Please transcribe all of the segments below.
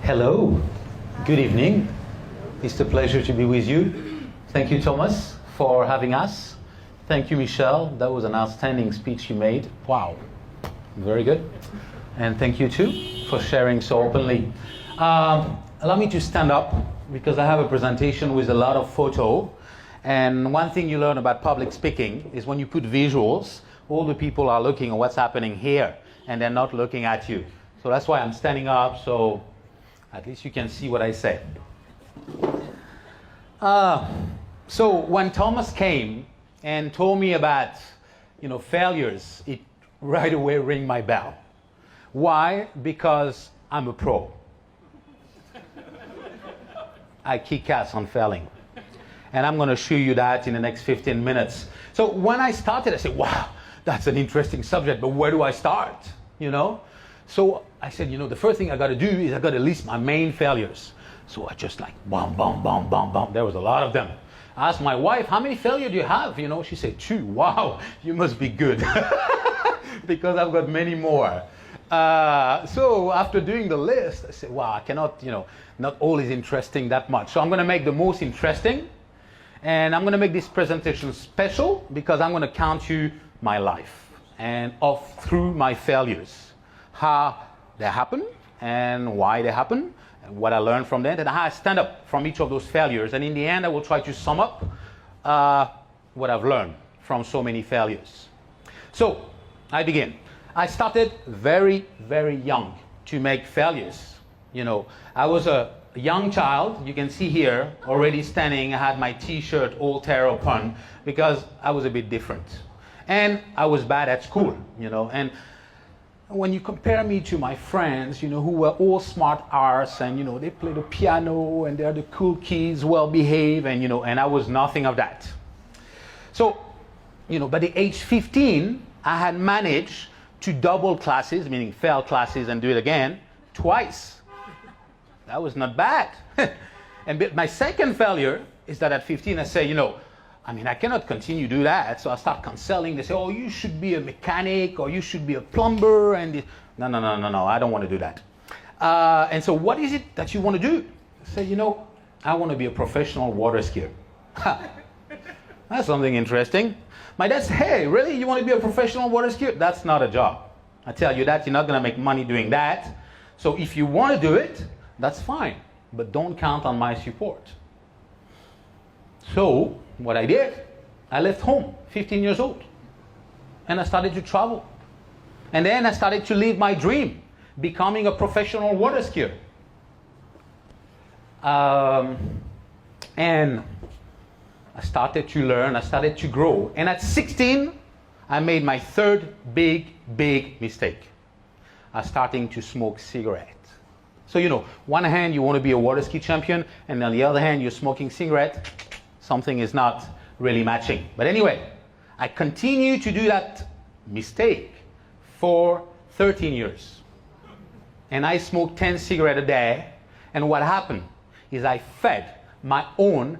Hello, good evening. It's a pleasure to be with you. Thank you, Thomas, for having us. Thank you, Michelle. That was an outstanding speech you made. Wow, very good. And thank you too for sharing so openly. Allow me to stand up because I have a presentation with a lot of photo. And one thing you learn about public speaking is when you put visuals, all the people are looking at what's happening here and they're not looking at you. So that's why I'm standing up, so at least you can see what I say. So when Thomas came and told me about, failures, it right away rang my bell. Why? Because I'm a pro. I kick ass on failing. And I'm going to show you that in the next 15 minutes. So when I started, I said, wow, that's an interesting subject, but where do I start? So I said, the first thing I got to do is I got to list my main failures. So I just like, bam, bam, bam, bam, bam. There was a lot of them. I asked my wife, how many failures do you have? She said, 2. Wow, you must be good. Because I've got many more. So after doing the list, I said, wow, I cannot, not all is interesting that much. So I'm going to make the most interesting. And I'm going to make this presentation special because I'm going to count you my life and through my failures. How they happen and why they happen, and what I learned from them, and how I stand up from each of those failures. And in the end, I will try to sum up what I've learned from so many failures. So I begin. I started very, very young to make failures. I was a young child. You can see here, already standing. I had my T-shirt all tear open because I was a bit different. And I was bad at school, and when you compare me to my friends, who were all smart arts and, they play the piano and they're the cool kids, well-behaved, and I was nothing of that. So, by the age 15, I had managed to double classes, meaning fail classes and do it again, twice. That was not bad. And my second failure is that at 15, I say, I cannot continue to do that. So I start counseling. They say, oh, you should be a mechanic or you should be a plumber. And no, I don't want to do that. And so what is it that you want to do? I say, I want to be a professional water skier. That's something interesting. My dad said, hey, really? You want to be a professional water skier? That's not a job. I tell you that, you're not going to make money doing that. So if you want to do it, that's fine. But don't count on my support. So what I did, I left home, 15 years old, and I started to travel. And then I started to live my dream, becoming a professional water skier. And I started to learn, I started to grow. And at 16, I made my third big mistake. I started to smoke cigarettes. So, one hand you want to be a water ski champion, and on the other hand you're smoking cigarette. Something is not really matching. But anyway, I continued to do that mistake for 13 years. And I smoked 10 cigarettes a day. And what happened is I fed my own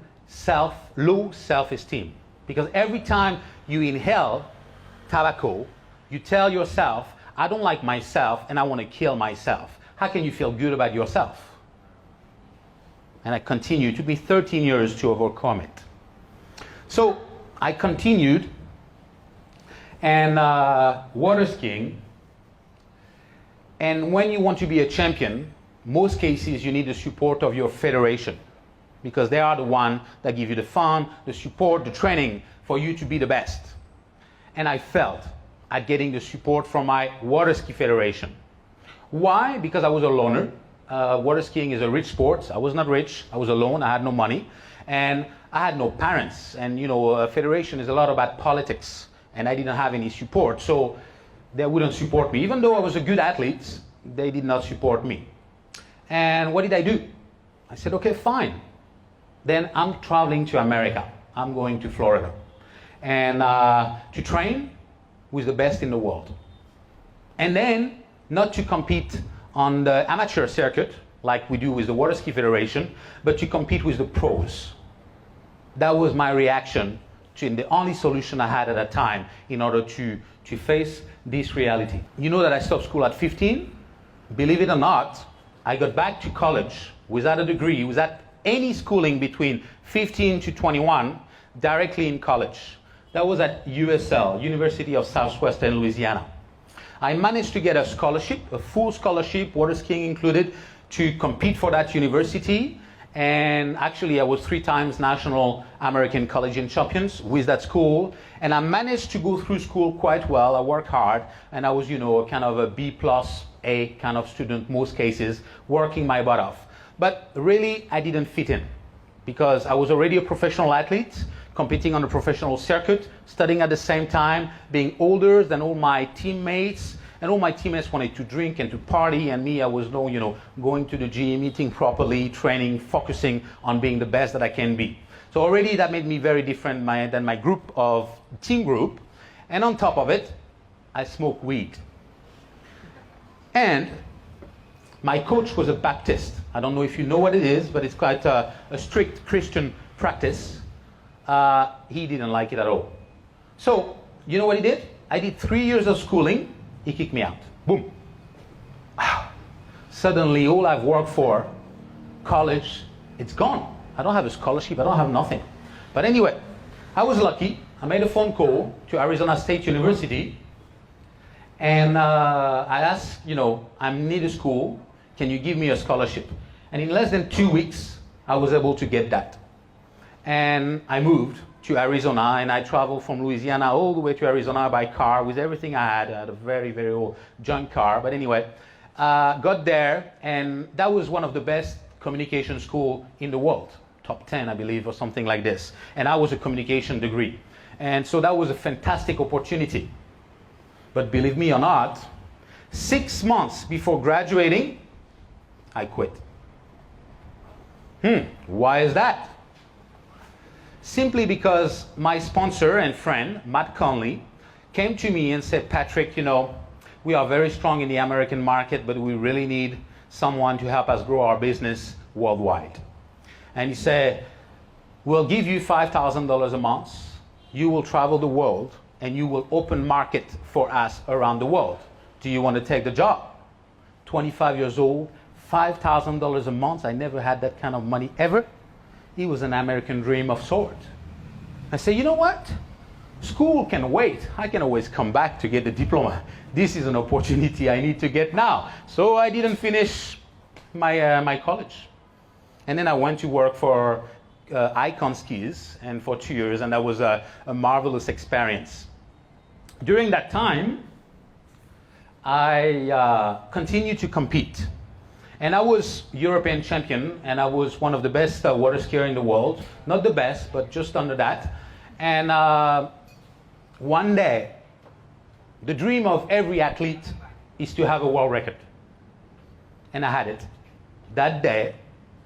low self-esteem. Because every time you inhale tobacco, you tell yourself, I don't like myself and I want to kill myself. How can you feel good about yourself? And I continued. It took me 13 years to overcome it. So I continued and water skiing. And when you want to be a champion, most cases you need the support of your federation because they are the one that give you the fun, the support, the training for you to be the best. And I failed at getting the support from my water ski federation. Why? Because I was a loner. Water skiing is a rich sport. I was not rich. I was alone. I had no money. And I had no parents. And, a federation is a lot about politics. And I didn't have any support. So they wouldn't support me. Even though I was a good athlete, they did not support me. And what did I do? I said, okay, fine. Then I'm traveling to America. I'm going to Florida. And to train with the best in the world. And then not to compete on the amateur circuit, like we do with the Water Ski Federation, but to compete with the pros. That was my reaction the only solution I had at that time in order to face this reality. You know that I stopped school at 15? Believe it or not, I got back to college without a degree, without any schooling between 15 to 21, directly in college. That was at USL, University of Southwestern Louisiana. I managed to get a scholarship, a full scholarship, water skiing included, to compete for that university. And actually, I was 3 times national American collegiate champions with that school. And I managed to go through school quite well. I worked hard, and I was, kind of a B plus A kind of student, most cases, working my butt off. But really, I didn't fit in because I was already a professional athlete, competing on the professional circuit, studying at the same time, being older than all my teammates. And all my teammates wanted to drink and to party, and me, I was going to the gym, eating properly, training, focusing on being the best that I can be. So already that made me very different than my team group. And on top of it, I smoked weed. And my coach was a Baptist. I don't know if you know what it is, but it's quite a strict Christian practice. He didn't like it at all. So, you know what he did? I did 3 years of schooling. He kicked me out. Boom. Suddenly, all I've worked for, college, it's gone. I don't have a scholarship. I don't have nothing. But anyway, I was lucky. I made a phone call to Arizona State University. And I asked, I'm near the school. Can you give me a scholarship? And in less than 2 weeks, I was able to get that. And I moved to Arizona, and I traveled from Louisiana all the way to Arizona by car with everything I had. I had a very, very old junk car. But anyway, got there, and that was one of the best communication school in the world. Top 10, I believe, or something like this. And I was a communication degree. And so that was a fantastic opportunity. But believe me or not, 6 months before graduating, I quit. Why is that? Simply because my sponsor and friend, Matt Conley, came to me and said, Patrick, we are very strong in the American market, but we really need someone to help us grow our business worldwide. And he said, we'll give you $5,000 a month. You will travel the world, and you will open market for us around the world. Do you want to take the job? 25 years old, $5,000 a month. I never had that kind of money ever. It was an American dream of sorts. I said, you know what? School can wait. I can always come back to get the diploma. This is an opportunity I need to get now. So I didn't finish my college. And then I went to work for Icon Skis and for 2 years, and that was a marvelous experience. During that time, I continued to compete. And I was European champion, and I was one of the best water skiers in the world. Not the best, but just under that. And one day, the dream of every athlete is to have a world record. And I had it. That day,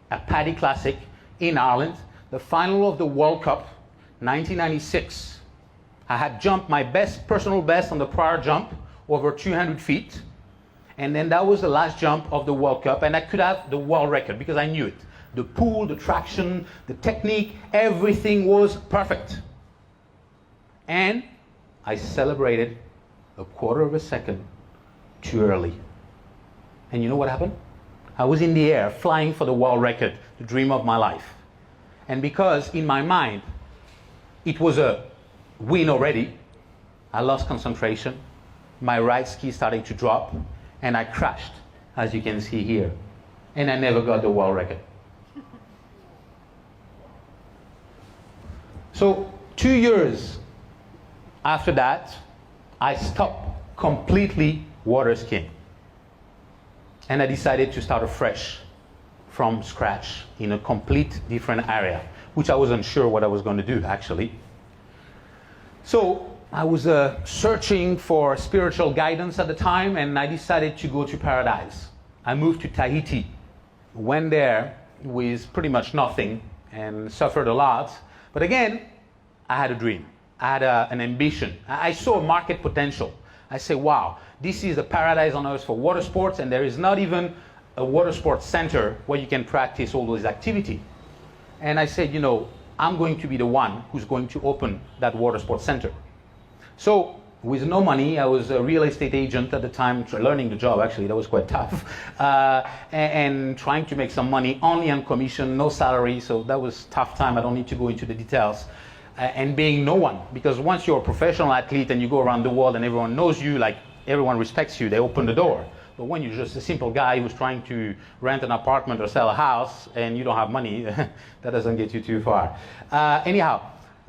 at Paddy Classic in Ireland, the final of the World Cup, 1996, I had jumped my personal best on the prior jump, over 200 feet. And then that was the last jump of the World Cup, and I could have the world record because I knew it. The pull, the traction, the technique, everything was perfect. And I celebrated a quarter of a second too early. And you know what happened? I was in the air, flying for the world record, the dream of my life. And because in my mind, it was a win already, I lost concentration. My right ski started to drop. And I crashed, as you can see here. And I never got the world record. So 2 years after that, I stopped completely water skiing. And I decided to start afresh from scratch in a complete different area, which I wasn't sure what I was going to do, actually. So I was searching for spiritual guidance at the time, and I decided to go to paradise. I moved to Tahiti, went there with pretty much nothing, and suffered a lot. But again, I had a dream. I had an ambition. I saw a market potential. I said, wow, this is a paradise on earth for water sports, and there is not even a water sports center where you can practice all those activities. And I said, I'm going to be the one who's going to open that water sports center. So with no money, I was a real estate agent at the time, learning the job actually, that was quite tough, and trying to make some money only on commission, no salary, so that was a tough time, I don't need to go into the details. And being no one, because once you're a professional athlete and you go around the world and everyone knows you, like everyone respects you, they open the door. But when you're just a simple guy who's trying to rent an apartment or sell a house and you don't have money, that doesn't get you too far. Anyhow,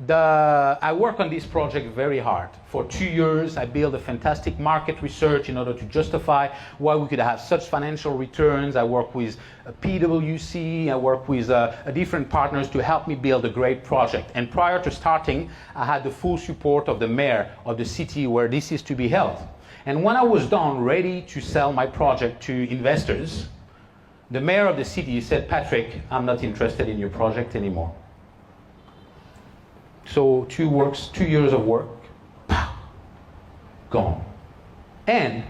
I work on this project very hard. For 2 years, I built a fantastic market research in order to justify why we could have such financial returns. I work with PwC, I work with different partners to help me build a great project. And prior to starting, I had the full support of the mayor of the city where this is to be held. And when I was done, ready to sell my project to investors, the mayor of the city said, "Patrick, I'm not interested in your project anymore." So 2 years of work, pow, gone. And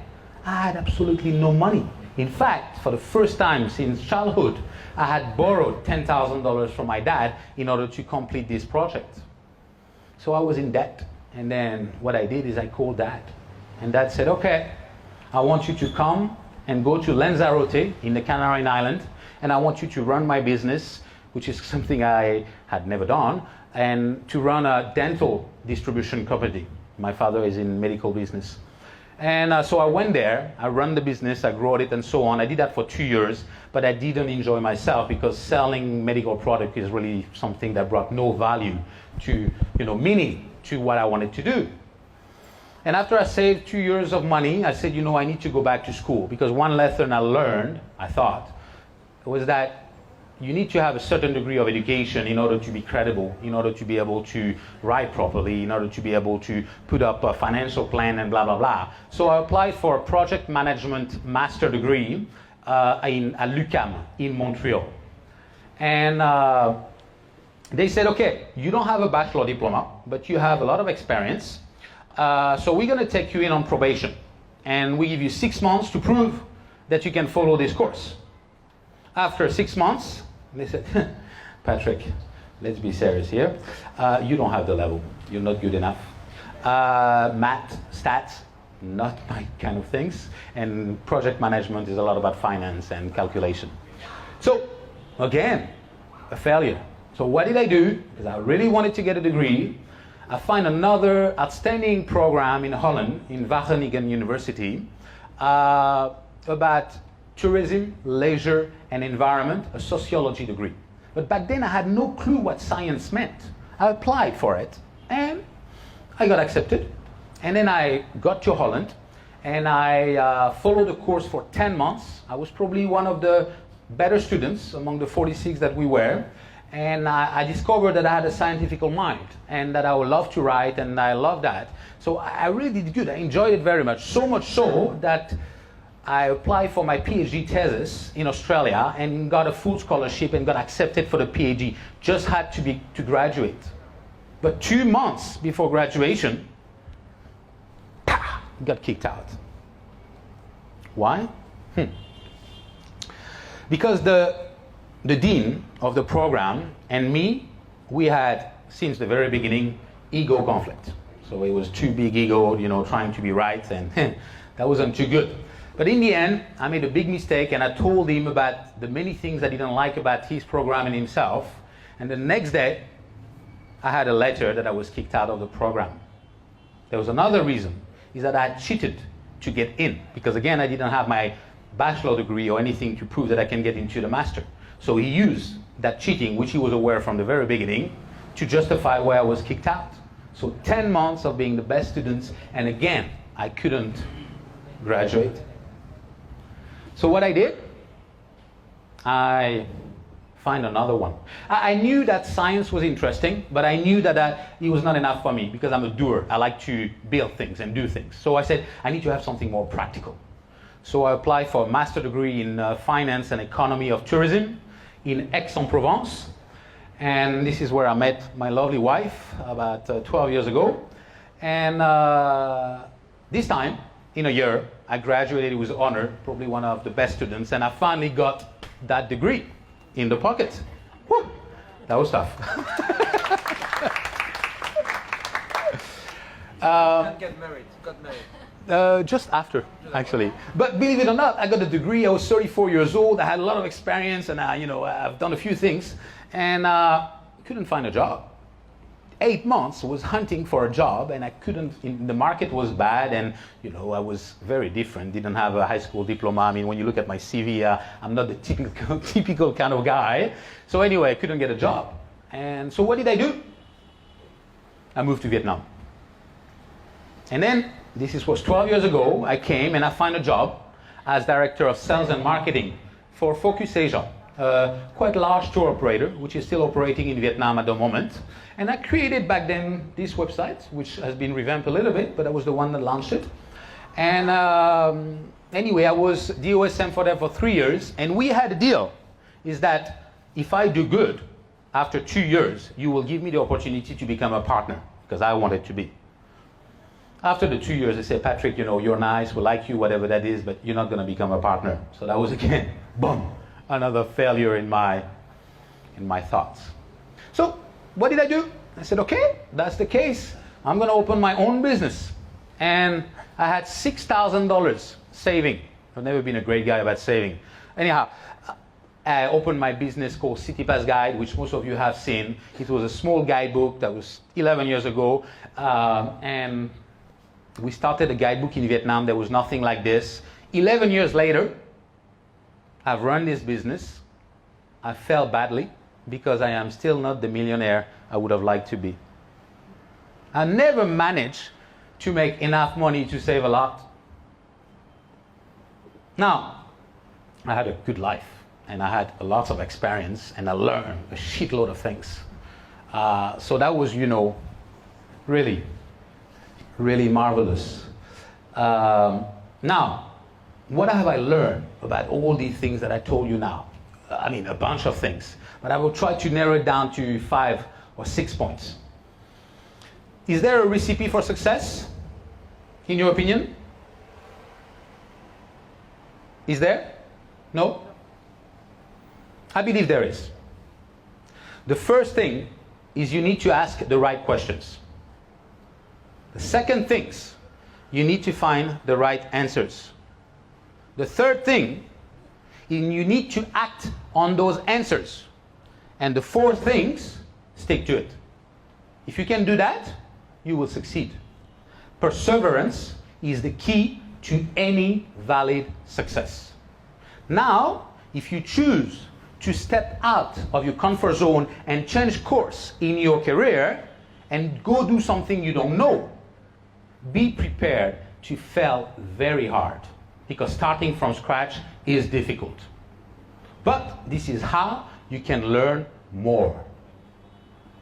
I had absolutely no money. In fact, for the first time since childhood, I had borrowed $10,000 from my dad in order to complete this project. So I was in debt. And then what I did is I called Dad. And Dad said, "Okay, I want you to come and go to Lanzarote in the Canary Islands, and I want you to run my business," which is something I had never done, and to run a dental distribution company. My father is in medical business. And so I went there, I ran the business, I grew it and so on. I did that for 2 years, but I didn't enjoy myself because selling medical product is really something that brought no value to, meaning to what I wanted to do. And after I saved 2 years of money, I said, I need to go back to school, because one lesson I learned, I thought, was that you need to have a certain degree of education in order to be credible, in order to be able to write properly, in order to be able to put up a financial plan and blah, blah, blah. So I applied for a project management master degree at l'UQAM in Montreal. And they said, "Okay, you don't have a bachelor diploma, but you have a lot of experience. So we're going to take you in on probation. And we give you 6 months to prove that you can follow this course." After 6 months, they said, "Patrick, let's be serious here. You don't have the level. You're not good enough. Math, stats, not my kind of things. And project management is a lot about finance and calculation." So, again, a failure. So what did I do? Because I really wanted to get a degree. I find another outstanding program in Holland, in Wageningen University, about tourism, leisure, and environment, a sociology degree. But back then I had no clue what science meant. I applied for it, and I got accepted. And then I got to Holland, and I followed the course for 10 months. I was probably one of the better students among the 46 that we were. And I discovered that I had a scientific mind, and that I would love to write, and I love that. So I really did good. I enjoyed it very much, so much so that I applied for my PhD thesis in Australia and got a full scholarship and got accepted for the PhD. Just had to graduate. But 2 months before graduation, got kicked out. Why? Because the dean of the program and me, we had, since the very beginning, ego conflict. So it was too big ego, trying to be right, and that wasn't too good. But in the end, I made a big mistake, and I told him about the many things I didn't like about his program and himself. And the next day, I had a letter that I was kicked out of the program. There was another reason, is that I had cheated to get in. Because again, I didn't have my bachelor degree or anything to prove that I can get into the master. So he used that cheating, which he was aware from the very beginning, to justify why I was kicked out. So 10 months of being the best students, and again, I couldn't graduate. So what I did, I find another one. I knew that science was interesting, but I knew that it was not enough for me, because I'm a doer. I like to build things and do things. So I said, I need to have something more practical. So I applied for a master degree in finance and economy of tourism in Aix-en-Provence. And this is where I met my lovely wife about 12 years ago. And this time, in a year, I graduated with honor, probably one of the best students, and I finally got that degree in the pocket. Woo! That was tough. Got married. Just after, actually. But believe it or not, I got a degree. I was 34 years old. I had a lot of experience, and I've done a few things, and couldn't find a job. 8 months was hunting for a job, and I couldn't. The market was bad, and I was very different. Didn't have a high school diploma. I mean, when you look at my CV, I'm not the typical kind of guy. So anyway, I couldn't get a job. And so what did I do? I moved to Vietnam. And then, was 12 years ago, I came and I found a job as director of sales and marketing for Focus Asia, quite a large tour operator, which is still operating in Vietnam at the moment. And I created back then this website, which has been revamped a little bit, but I was the one that launched it. And anyway, I was DOSM for them for 3 years, and we had a deal, is that if I do good, after 2 years, you will give me the opportunity to become a partner, because I wanted to be. After the 2 years, they said, Patrick, you're nice, we like you, whatever that is, but you're not going to become a partner. So that was, again, boom, another failure in my thoughts. So what did I do? I said, okay, that's the case. I'm going to open my own business. And I had $6,000 saving. I've never been a great guy about saving. Anyhow, I opened my business called City Pass Guide, which most of you have seen. It was a small guidebook that was 11 years ago. And we started a guidebook in Vietnam. There was nothing like this. 11 years later, I've run this business. I failed badly because I am still not the millionaire I would have liked to be. I never managed to make enough money to save a lot. Now, I had a good life, and I had a lot of experience, and I learned a shitload of things. So that was, really, really marvelous. Now, what have I learned about all these things that I told you now? I mean, a bunch of things, but I will try to narrow it down to 5 or 6 points. Is there a recipe for success, in your opinion? Is there? No? I believe there is. The first thing is you need to ask the right questions. The second thing, you need to find the right answers. The third thing, you need to act on those answers. And the fourth thing, stick to it. If you can do that, you will succeed. Perseverance is the key to any valid success. Now, if you choose to step out of your comfort zone and change course in your career and go do something you don't know, be prepared to fail very hard, because starting from scratch is difficult. But this is how you can learn more,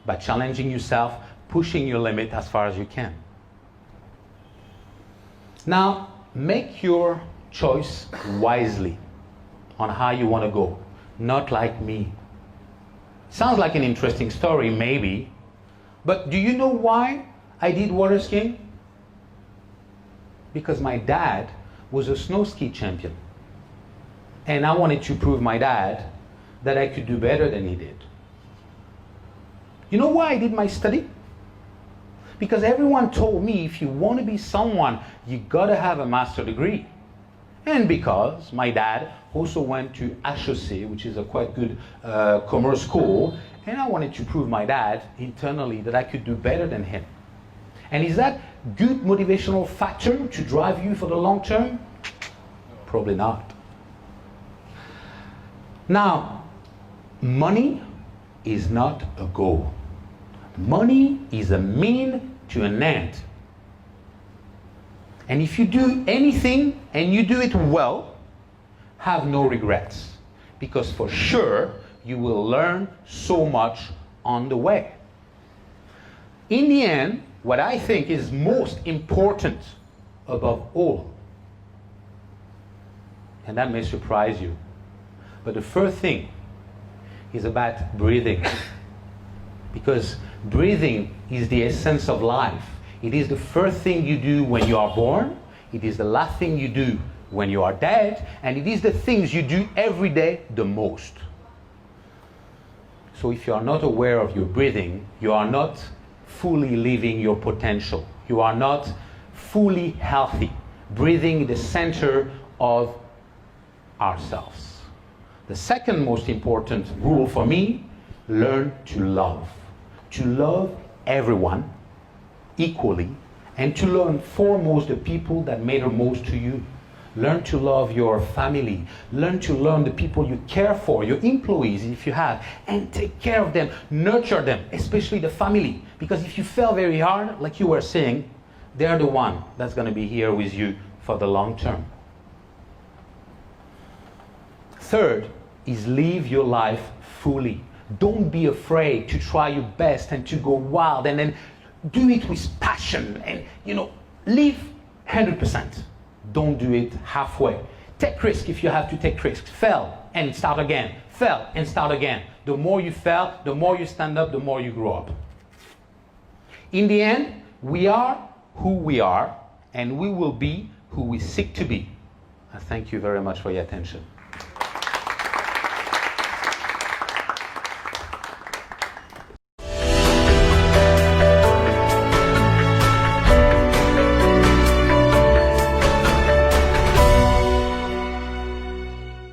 by challenging yourself, pushing your limit as far as you can. Now, make your choice wisely on how you want to go, not like me. Sounds like an interesting story, maybe, but do you know why I did water skiing? Because my dad was a snow ski champion. And I wanted to prove my dad that I could do better than he did. You know why I did my study? Because everyone told me if you want to be someone, you gotta have a master's degree. And because my dad also went to HEC, which is a quite good commerce school, and I wanted to prove my dad internally that I could do better than him. And is that good motivational factor to drive you for the long term? Probably not. Now, money is not a goal. Money is a mean to an end. And if you do anything and you do it well, have no regrets, because for sure you will learn so much on the way. In the end, what I think is most important above all, and that may surprise you, but the first thing is about breathing. Because breathing is the essence of life. It is the first thing you do when you are born, it is the last thing you do when you are dead, and it is the things you do every day the most. So if you are not aware of your breathing, you are not fully living your potential. You are not fully healthy. Breathing is the center of ourselves. The second most important rule for me, learn to love. To love everyone equally, and to learn foremost the people that matter most to you. Learn to love your family. Learn to love the people you care for, your employees if you have, and take care of them, nurture them, especially the family. Because if you fail very hard, like you were saying, they're the one that's going to be here with you for the long term. Third is live your life fully. Don't be afraid to try your best and to go wild, and then do it with passion, and live 100%. Don't do it halfway. Take risk if you have to take risks. Fail and start again. Fail and start again. The more you fail, the more you stand up, the more you grow up. In the end, we are who we are, and we will be who we seek to be. I thank you very much for your attention.